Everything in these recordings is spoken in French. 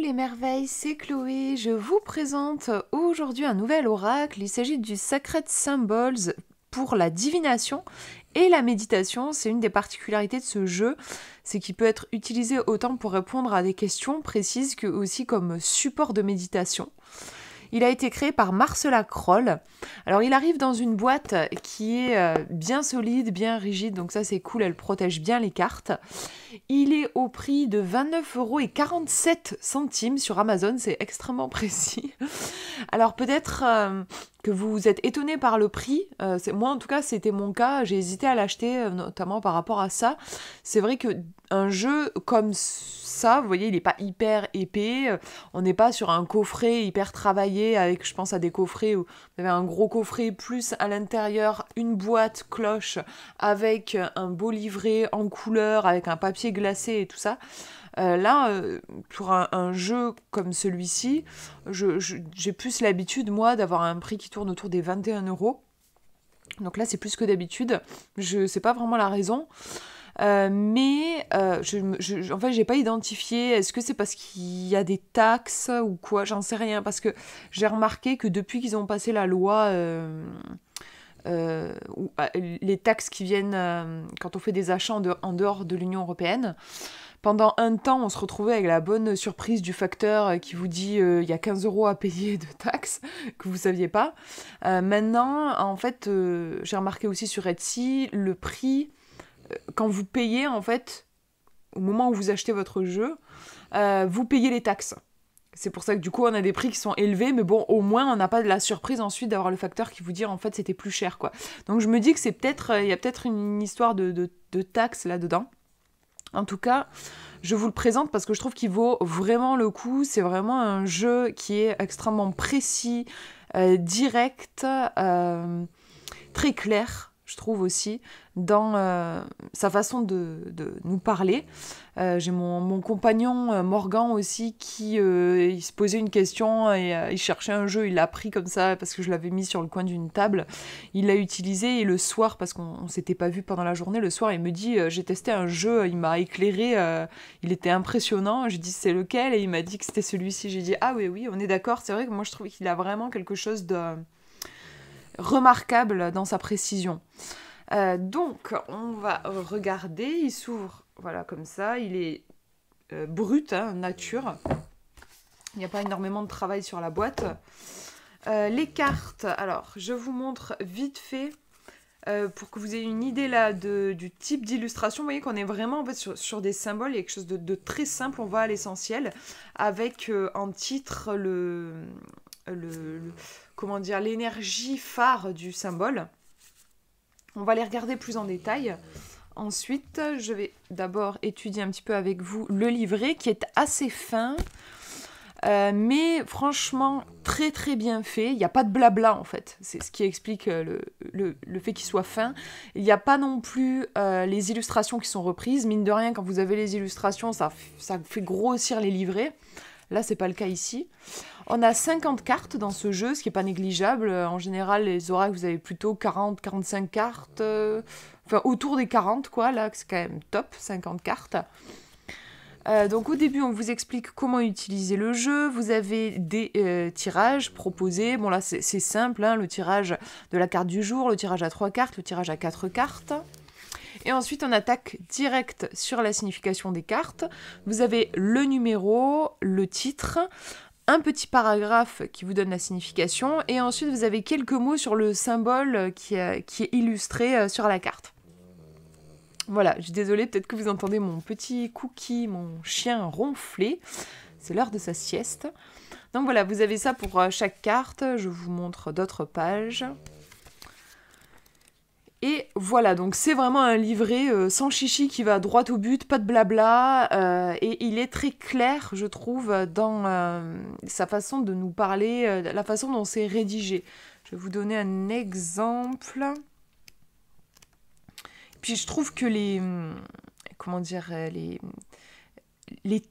les merveilles, c'est Chloé. Je vous présente aujourd'hui un nouvel oracle. Il s'agit du Sacred Symbols pour la divination et la méditation. C'est une des particularités de ce jeu, c'est qu'il peut être utilisé autant pour répondre à des questions précises que aussi comme support de méditation. Il a été créé par Marcela Kroll. Alors il arrive dans une boîte qui est bien solide, bien rigide, donc ça c'est cool, elle protège bien les cartes. Il est au prix de 29,47 € sur Amazon, c'est extrêmement précis. Alors peut-être que vous êtes étonné par le prix, moi en tout cas c'était mon cas, j'ai hésité à l'acheter notamment par rapport à ça. C'est vrai que un jeu comme ça, vous voyez, il n'est pas hyper épais, on n'est pas sur un coffret hyper travaillé avec, je pense à des coffrets où vous avez un gros coffret plus à l'intérieur une boîte cloche avec un beau livret en couleur, avec un papier glacé et tout ça. Pour un jeu comme celui-ci, j'ai plus l'habitude, moi, d'avoir un prix qui tourne autour des 21 €. Donc là, c'est plus que d'habitude. Je sais pas vraiment la raison. En fait, j'ai pas identifié. Est-ce que c'est parce qu'il y a des taxes ou quoi? J'en sais rien. Parce que j'ai remarqué que depuis qu'ils ont passé la loi... les taxes qui viennent quand on fait des achats en dehors de l'Union européenne. Pendant un temps, on se retrouvait avec la bonne surprise du facteur qui vous dit il y a 15 € à payer de taxes que vous ne saviez pas. Maintenant, en fait, j'ai remarqué aussi sur Etsy, le prix, quand vous payez, en fait, au moment où vous achetez votre jeu, vous payez les taxes. C'est pour ça que du coup on a des prix qui sont élevés, mais bon, au moins on n'a pas de la surprise ensuite d'avoir le facteur qui vous dit en fait c'était plus cher, quoi. Donc je me dis que c'est peut-être, il y a peut-être une histoire de taxes là-dedans. En tout cas, je vous le présente parce que je trouve qu'il vaut vraiment le coup. C'est vraiment un jeu qui est extrêmement précis, direct, très clair, je trouve aussi, dans sa façon de nous parler. J'ai mon compagnon Morgan aussi qui il se posait une question et il cherchait un jeu, il l'a pris comme ça parce que je l'avais mis sur le coin d'une table. Il l'a utilisé et le soir, parce qu'on s'était pas vu pendant la journée, le soir il me dit j'ai testé un jeu, il m'a éclairé, il était impressionnant. J'ai dit c'est lequel? Et il m'a dit que c'était celui-ci. J'ai dit ah oui, on est d'accord, c'est vrai que moi je trouve qu'il a vraiment quelque chose de remarquable dans sa précision. Donc, on va regarder, il s'ouvre, voilà, comme ça, il est brut, hein, nature. Il n'y a pas énormément de travail sur la boîte. Les cartes, alors, je vous montre vite fait, pour que vous ayez une idée là du type d'illustration. Vous voyez qu'on est vraiment en fait, sur des symboles, il y a quelque chose de très simple, on va à l'essentiel, avec en titre comment dire, l'énergie phare du symbole. On va les regarder plus en détail. Ensuite, je vais d'abord étudier un petit peu avec vous le livret qui est assez fin, mais franchement très très bien fait. Il n'y a pas de blabla en fait, c'est ce qui explique le fait qu'il soit fin. Il n'y a pas non plus les illustrations qui sont reprises. Mine de rien, quand vous avez les illustrations, ça fait grossir les livrets. Là, c'est pas le cas ici. On a 50 cartes dans ce jeu, ce qui n'est pas négligeable. En général, les oracles, vous avez plutôt 40, 45 cartes. Enfin, autour des 40, quoi. Là, c'est quand même top, 50 cartes. Donc, au début, on vous explique comment utiliser le jeu. Vous avez des tirages proposés. Bon, là, c'est simple, hein, le tirage de la carte du jour, le tirage à 3 cartes, le tirage à 4 cartes. Et ensuite, on attaque direct sur la signification des cartes. Vous avez le numéro, le titre, un petit paragraphe qui vous donne la signification, et ensuite vous avez quelques mots sur le symbole qui est illustré sur la carte. Voilà, je suis désolée, peut-être que vous entendez mon petit Cookie, mon chien ronfler. C'est l'heure de sa sieste. Donc voilà, vous avez ça pour chaque carte. Je vous montre d'autres pages. Et voilà, donc c'est vraiment un livret sans chichi qui va droit au but, pas de blabla, et il est très clair, je trouve, dans sa façon de nous parler, la façon dont c'est rédigé. Je vais vous donner un exemple. Puis je trouve que les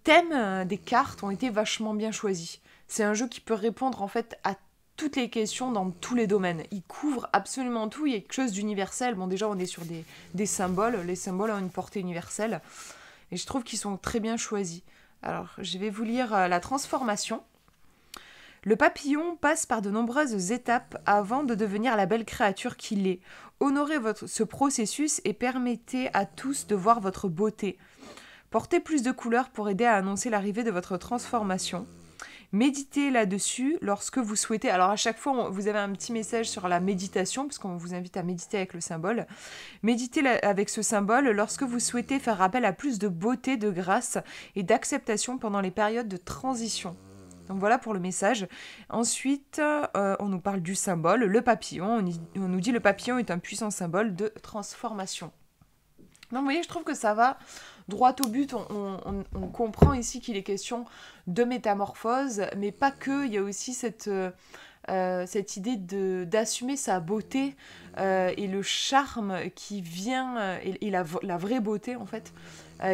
thèmes des cartes ont été vachement bien choisis. C'est un jeu qui peut répondre en fait à toutes les questions dans tous les domaines. Il couvre absolument tout, il y a quelque chose d'universel. Bon, déjà, on est sur des symboles. Les symboles ont une portée universelle. Et je trouve qu'ils sont très bien choisis. Alors, je vais vous lire la transformation. Le papillon passe par de nombreuses étapes avant de devenir la belle créature qu'il est. Honorez ce processus et permettez à tous de voir votre beauté. Portez plus de couleurs pour aider à annoncer l'arrivée de votre transformation. Méditez là-dessus lorsque vous souhaitez. Alors à chaque fois, vous avez un petit message sur la méditation, parce qu'on vous invite à méditer avec le symbole. Méditez avec ce symbole lorsque vous souhaitez faire appel à plus de beauté, de grâce et d'acceptation pendant les périodes de transition. Donc voilà pour le message. Ensuite, on nous parle du symbole, le papillon. On nous dit le papillon est un puissant symbole de transformation. Donc vous voyez, je trouve que ça va droit au but. On comprend ici qu'il est question de métamorphose, mais pas que. Il y a aussi cette idée d'assumer sa beauté et le charme qui vient, et la vraie beauté en fait,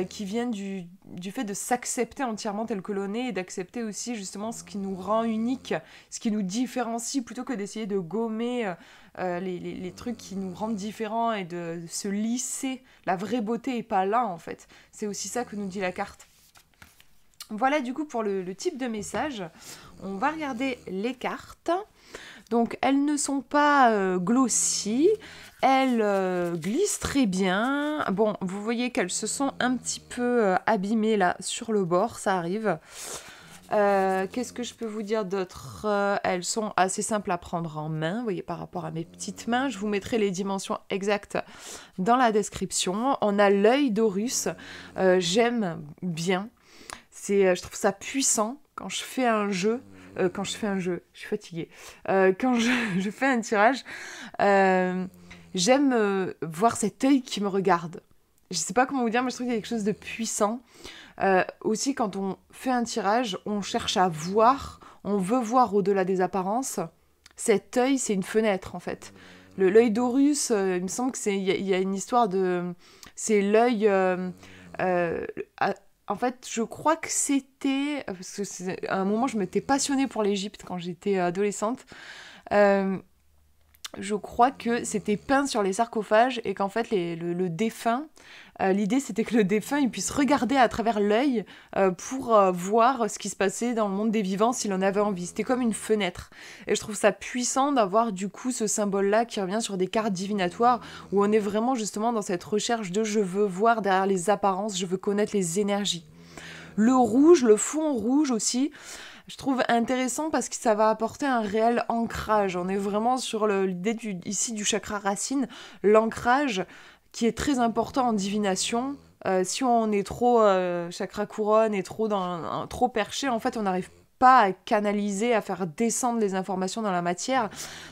qui vient du fait de s'accepter entièrement tel que l'on est et d'accepter aussi justement ce qui nous rend unique, ce qui nous différencie, plutôt que d'essayer de gommer les trucs qui nous rendent différents et de se lisser. La vraie beauté n'est pas là en fait. C'est aussi ça que nous dit la carte. Voilà du coup pour le type de message. On va regarder les cartes. Donc elles ne sont pas glossy, elles glissent très bien. Bon, vous voyez qu'elles se sont un petit peu abîmées là sur le bord, ça arrive. Qu'est-ce que je peux vous dire d'autre? Elles sont assez simples à prendre en main, vous voyez, par rapport à mes petites mains. Je vous mettrai les dimensions exactes dans la description. On a l'œil d'Horus, j'aime bien. Je trouve ça puissant quand je fais un jeu. Je suis fatiguée. Quand je fais un tirage, j'aime voir cet œil qui me regarde. Je sais pas comment vous dire, mais je trouve qu'il y a quelque chose de puissant. Aussi, quand on fait un tirage, on cherche à voir, on veut voir au-delà des apparences. Cet œil, c'est une fenêtre, en fait. L'œil d'Horus, il me semble qu'il y a une histoire de... C'est l'œil... en fait, je crois que c'était... Parce que à un moment, je m'étais passionnée pour l'Égypte quand j'étais adolescente. Je crois que c'était peint sur les sarcophages et qu'en fait, le défunt... l'idée, c'était que le défunt il puisse regarder à travers l'œil pour voir ce qui se passait dans le monde des vivants s'il en avait envie. C'était comme une fenêtre. Et je trouve ça puissant d'avoir du coup ce symbole-là qui revient sur des cartes divinatoires où on est vraiment justement dans cette recherche de je veux voir derrière les apparences, je veux connaître les énergies. Le rouge, le fond rouge aussi, je trouve intéressant parce que ça va apporter un réel ancrage. On est vraiment sur l'idée ici du chakra racine, l'ancrage qui est très important en divination. Si on est trop chakra couronne et trop perché, en fait, on n'arrive pas à canaliser, à faire descendre les informations dans la matière.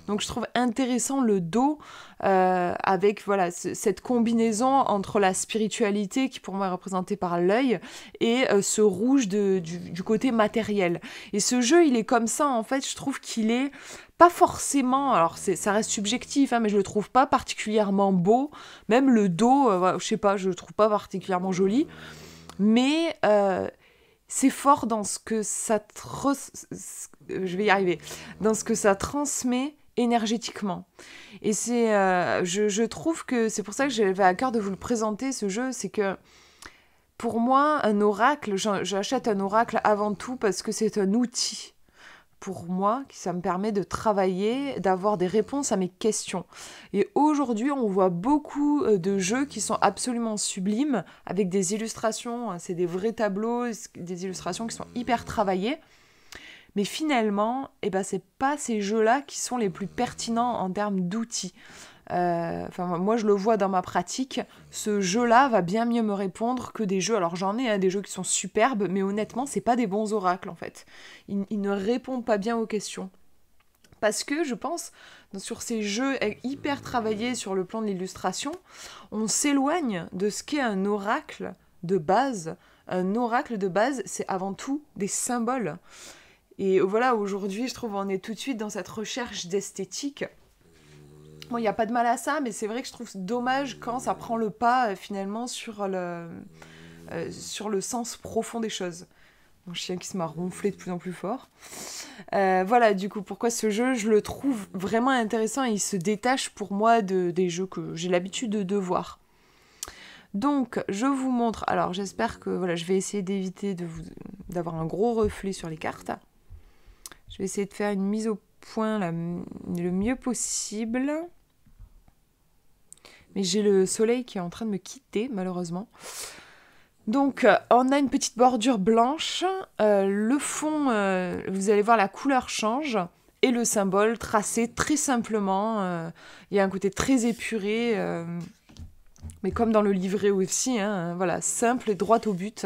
Donc, je trouve intéressant le dos avec voilà, cette combinaison entre la spiritualité, qui pour moi est représentée par l'œil, et ce rouge du côté matériel. Et ce jeu, il est comme ça, en fait, je trouve qu'il est pas forcément, alors ça reste subjectif, hein, mais je le trouve pas particulièrement beau. Même le dos, je sais pas, je le trouve pas particulièrement joli. Mais c'est fort dans ce que ça je vais y arriver. Dans ce que ça transmet énergétiquement. Et je trouve que c'est pour ça que j'avais à cœur de vous le présenter, ce jeu, c'est que pour moi, un oracle, j'achète un oracle avant tout parce que c'est un outil. Pour moi, ça me permet de travailler, d'avoir des réponses à mes questions. Et aujourd'hui, on voit beaucoup de jeux qui sont absolument sublimes, avec des illustrations, c'est des vrais tableaux, des illustrations qui sont hyper travaillées. Mais finalement, c'est pas ces jeux-là qui sont les plus pertinents en termes d'outils. Moi, je le vois dans ma pratique, ce jeu-là va bien mieux me répondre que des jeux. Alors j'en ai des jeux qui sont superbes, mais honnêtement, c'est pas des bons oracles en fait. Ils ne répondent pas bien aux questions. Parce que je pense, sur ces jeux hyper travaillés sur le plan de l'illustration, on s'éloigne de ce qu'est un oracle de base. Un oracle de base, c'est avant tout des symboles. Et voilà, aujourd'hui, je trouve on est tout de suite dans cette recherche d'esthétique. Bon, il n'y a pas de mal à ça, mais c'est vrai que je trouve dommage quand ça prend le pas finalement sur le sens profond des choses. Mon chien qui se m'a ronflé de plus en plus fort. Voilà, du coup, pourquoi ce jeu, je le trouve vraiment intéressant et il se détache pour moi des jeux que j'ai l'habitude de voir. Donc, je vous montre. Alors, j'espère que voilà, je vais essayer d'éviter d'avoir un gros reflet sur les cartes. Je vais essayer de faire une mise au point le mieux possible. Mais j'ai le soleil qui est en train de me quitter, malheureusement. Donc, on a une petite bordure blanche. Le fond, vous allez voir, la couleur change. Et le symbole tracé très simplement. Il y a un côté très épuré. Mais comme dans le livret aussi, hein, voilà, simple et droit au but.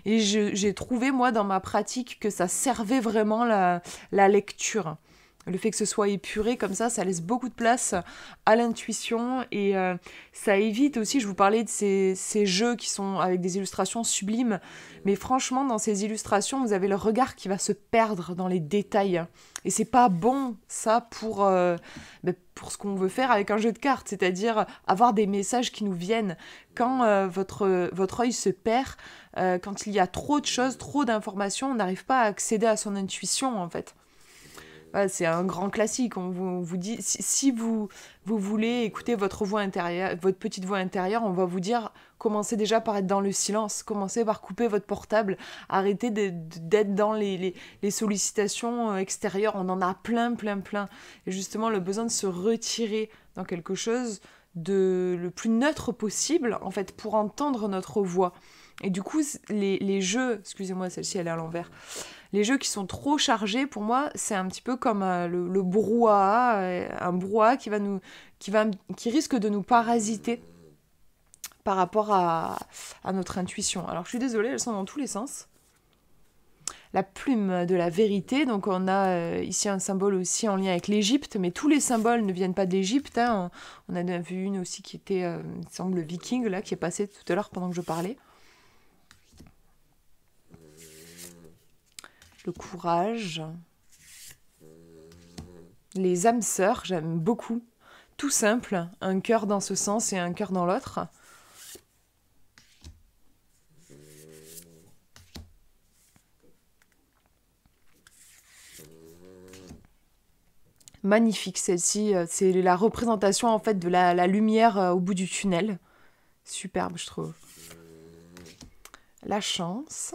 Et j'ai trouvé, moi, dans ma pratique, que ça servait vraiment la lecture. Le fait que ce soit épuré comme ça laisse beaucoup de place à l'intuition et ça évite aussi, je vous parlais de ces jeux qui sont avec des illustrations sublimes, mais franchement, dans ces illustrations, vous avez le regard qui va se perdre dans les détails. Et c'est pas bon, ça, pour ce qu'on veut faire avec un jeu de cartes, c'est-à-dire avoir des messages qui nous viennent. Quand votre œil se perd, quand il y a trop de choses, trop d'informations, on n'arrive pas à accéder à son intuition, en fait. Ouais, c'est un grand classique. On vous dit, si vous voulez écouter votre voix intérieure, votre petite voix intérieure, on va vous dire, commencez déjà par être dans le silence, commencez par couper votre portable, arrêtez d'être dans les sollicitations extérieures. On en a plein. Et justement, le besoin de se retirer dans quelque chose de le plus neutre possible, en fait, pour entendre notre voix. Et du coup, les jeux, excusez-moi, celle-ci elle est à l'envers, les jeux qui sont trop chargés, pour moi, c'est un petit peu comme le brouhaha, un brouhaha qui risque de nous parasiter par rapport à notre intuition. Alors, je suis désolée, elles sont dans tous les sens. La plume de la vérité, donc on a ici un symbole aussi en lien avec l'Égypte, mais tous les symboles ne viennent pas de l'Égypte. Hein. On a vu une aussi qui était, il me semble, viking, là, qui est passée tout à l'heure pendant que je parlais. Le courage, les âmes sœurs, j'aime beaucoup. Tout simple, un cœur dans ce sens et un cœur dans l'autre. Magnifique celle-ci, c'est la représentation en fait de la lumière au bout du tunnel. Superbe, je trouve. La chance.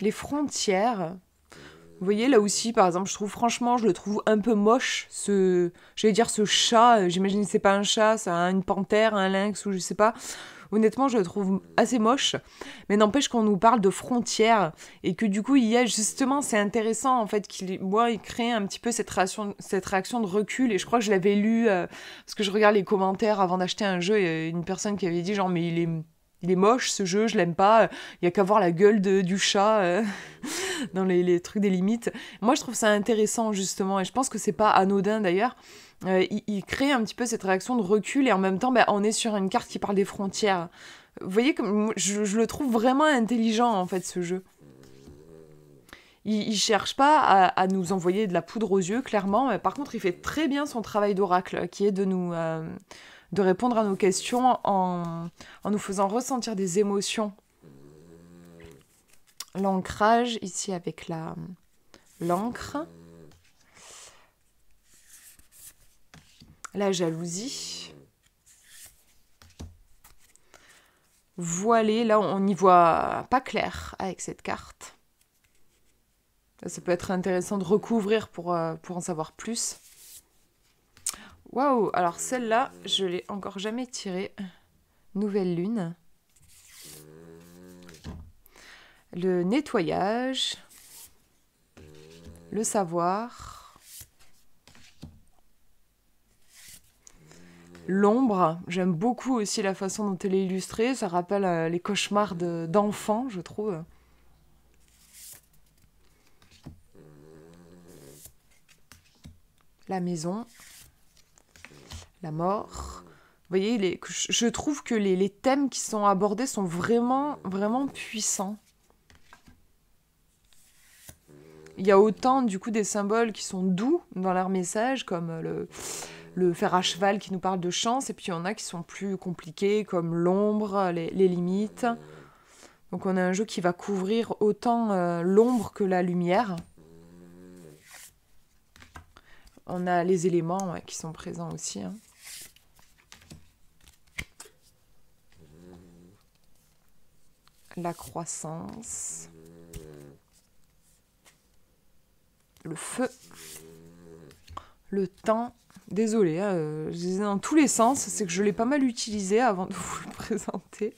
Les frontières. Vous voyez, là aussi, par exemple, je le trouve un peu moche, j'allais dire ce chat, j'imagine que c'est pas un chat, c'est une panthère, un lynx, ou je sais pas. Honnêtement, je le trouve assez moche, mais n'empêche qu'on nous parle de frontières, et que du coup, il y a justement, c'est intéressant, en fait, il crée un petit peu cette réaction de recul, et je crois que je l'avais lu, parce que je regarde les commentaires avant d'acheter un jeu, et une personne qui avait dit, genre, mais il est moche ce jeu, je l'aime pas, il y a qu'à voir la gueule du chat dans les trucs des limites. Moi je trouve ça intéressant justement et je pense que c'est pas anodin d'ailleurs. Il crée un petit peu cette réaction de recul et en même temps on est sur une carte qui parle des frontières. Vous voyez, comme je le trouve vraiment intelligent en fait ce jeu. Il cherche pas à nous envoyer de la poudre aux yeux clairement, mais par contre il fait très bien son travail d'oracle qui est de répondre à nos questions en nous faisant ressentir des émotions. L'ancrage, ici avec l'encre. La jalousie. Voilée, là on n'y voit pas clair avec cette carte. Ça peut être intéressant de recouvrir pour en savoir plus. Waouh, alors celle-là, je l'ai encore jamais tirée. Nouvelle lune. Le nettoyage. Le savoir. L'ombre. J'aime beaucoup aussi la façon dont elle est illustrée. Ça rappelle les cauchemars d'enfants, je trouve. La maison. La mort. Vous voyez, je trouve que les thèmes qui sont abordés sont vraiment, vraiment puissants. Il y a autant, du coup, des symboles qui sont doux dans leur message, comme le fer à cheval qui nous parle de chance, et puis il y en a qui sont plus compliqués, comme l'ombre, les limites. Donc on a un jeu qui va couvrir autant l'ombre que la lumière. On a les éléments qui sont présents aussi, hein. la croissance, le feu, le temps. Désolée, je disais dans tous les sens, c'est que je l'ai pas mal utilisé avant de vous le présenter.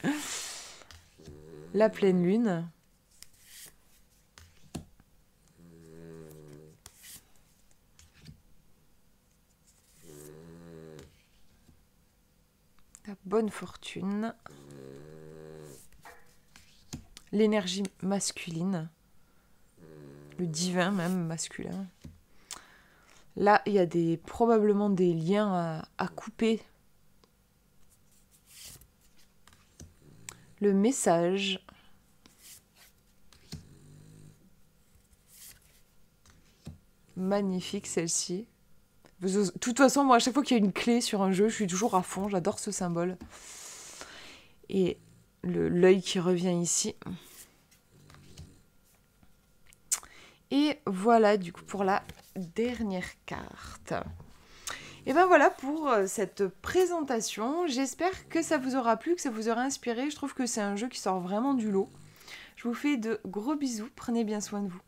La pleine lune. La bonne fortune. L'énergie masculine. Le divin même masculin. Là, il y a probablement des liens à couper. Le message. Magnifique celle-ci. De toute façon, moi, à chaque fois qu'il y a une clé sur un jeu, je suis toujours à fond. J'adore ce symbole. Et l'œil qui revient ici. Et voilà, du coup, pour la dernière carte. Et ben voilà pour cette présentation. J'espère que ça vous aura plu, que ça vous aura inspiré. Je trouve que c'est un jeu qui sort vraiment du lot. Je vous fais de gros bisous. Prenez bien soin de vous.